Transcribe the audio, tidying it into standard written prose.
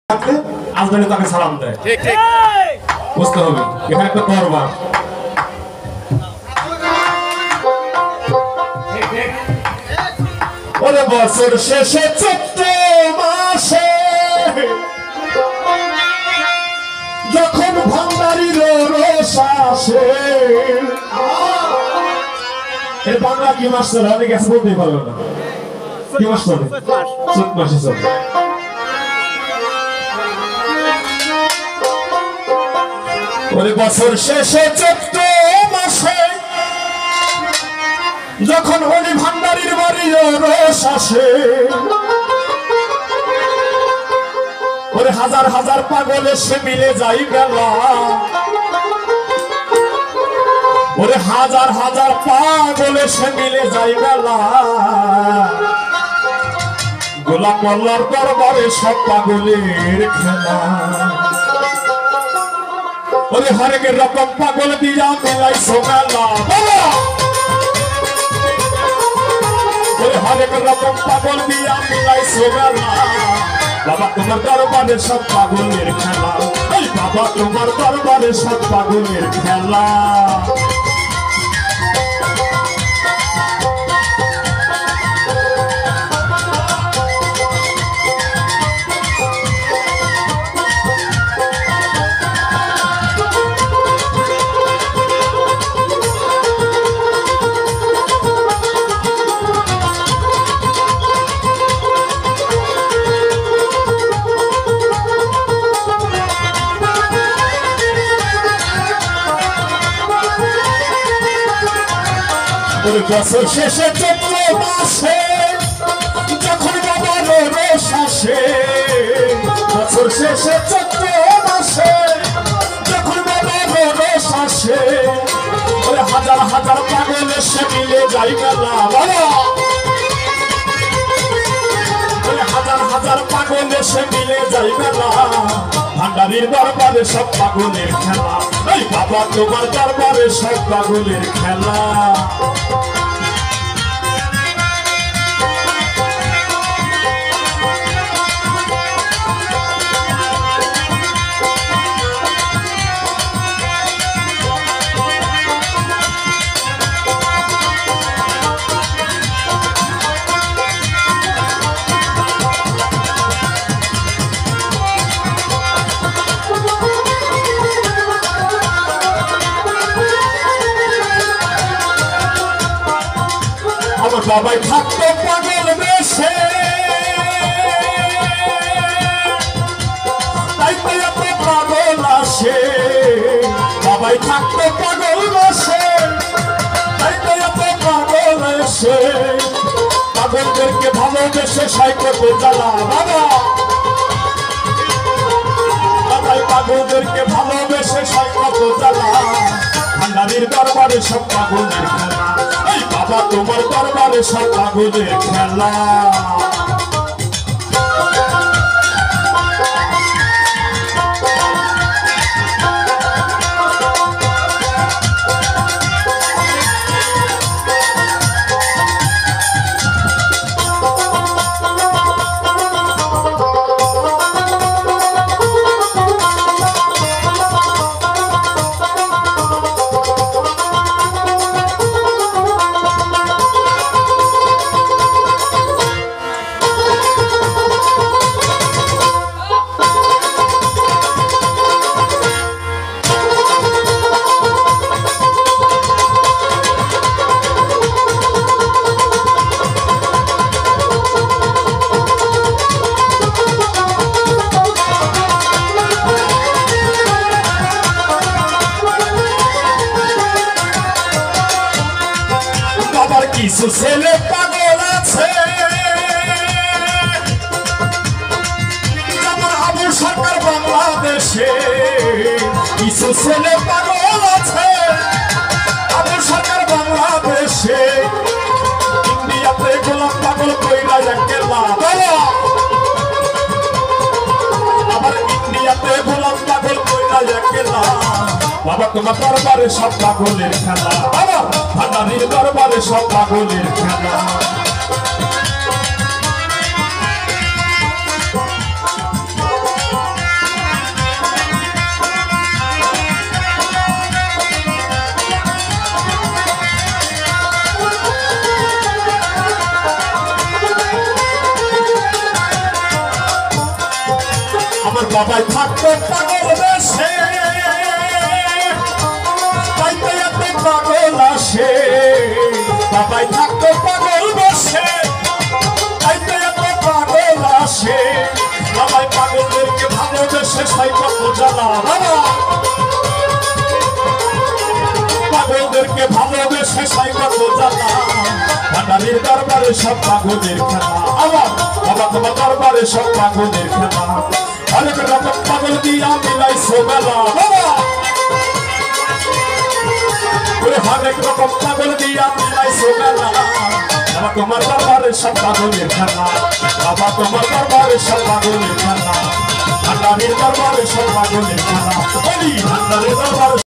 আজরাইল তাকে সালাম দেয়। ঠিক ঠিক বুঝতে হবে এখানে একটা দরবার। ওরে বছর শেষে চৈত্র মাসে যখন ভান্ডারির রস আসে, এর বাংলা কি মাস চলে অনেক আছে বলতেই পারলো না। কি মাস চলে? চৈত মাসে চলে। ওরে বছর শেষে চৈত্র মাসে যখন হলি ভান্ডারির বাড়ি রস আসে, ওরে হাজার হাজার পাগল এসে মিলে যাই বেলা, ওরে হাজার হাজার পাগল এসে মিলে যাই বেলা, গোলাপ মোল্লার দরবারে সব পাগলের খেলা। ওরে হরেক রকম পাগল দিয়া মিলাইছো মেলা, ওরে হরেক রকম পাগল দিয়া মিলাইছো মেলা, বাবা তোমার দরবারে সব পাগলের খেলা, এই বাবা তোমার দরবারে সব পাগলের খেলা। বছর শেষে চৈত্র মাসে যখন বাবার রস আসে, বছর শেষে চৈত্র মাসে যখন বাবার রস আসে, ওরে হাজার হাজার পাগল এসে মিলে যাই মেলা, বাবা ওরে হাজার হাজার পাগল এসে মিলে যাই মেলা, ভান্ডারির দরবারে সব পাগলের খেলা, এই বাবা তোমার দরবারে সব পাগলের খেলা। আমার বাবাই থাকতো পাগল বেশে, তাই তো এত পাগল আসে, বাবাই থাকতো পাগল বেশে, তাই তো এত পাগল আসে, পাগলদেরকে ভালোবেসে সাইকতে জ্বালা, বাবা বাবাই পাগলদেরকে ভালোবেসে সাইকতে জ্বালা, ভান্ডারির দরবারে সব পাগলের খেলা, এই বাবা তোমার দরবারে সব পাগলের খেলা। কিছু ছেলে পাগল আছে যেমন আবু সরকার বাংলাদেশে, কিছু ছেলে পাগল আছে আবু সরকার বাংলাদেশে, ইন্ডিয়াতে গোলাপ পাগল কইরা গেলা, আবার ইন্ডিয়াতে গোলাপ পাগল কইরা গেলা, বাবা তোমার দরবারে সব পাগলের খেলা, বাবা ভান্ডারির দরবারে সব পাগলের খেলা। আমার বাবাই থাকতো পাগল বেশে তাইতে এত পাগল আসে বাবাই থাকতো পাগল বেশে তাইতে এত পাগল আসে বাবাই পাগলদেরকে ভালোবেসে সাই কত জ্বালা বাবা পাগলদেরকে ভালোবেসে সাই কত জ্বালা ভান্ডারির দরবারে সব পাগলের খেলা আমার বাবা তোমার দরবারে সব পাগলের খেলা অনেক রকম পাগল দিয়া মিলাইছো বেলা বাবা অনেক রকম পাগল দিয়া মিলাইছো বেলা বাবা তোমার দরবারে সব পাগলের খেলা বাবা তোমার দরবারে সব পাগলের খেলা ভান্ডারির দরবারে সব পাগলের খেলা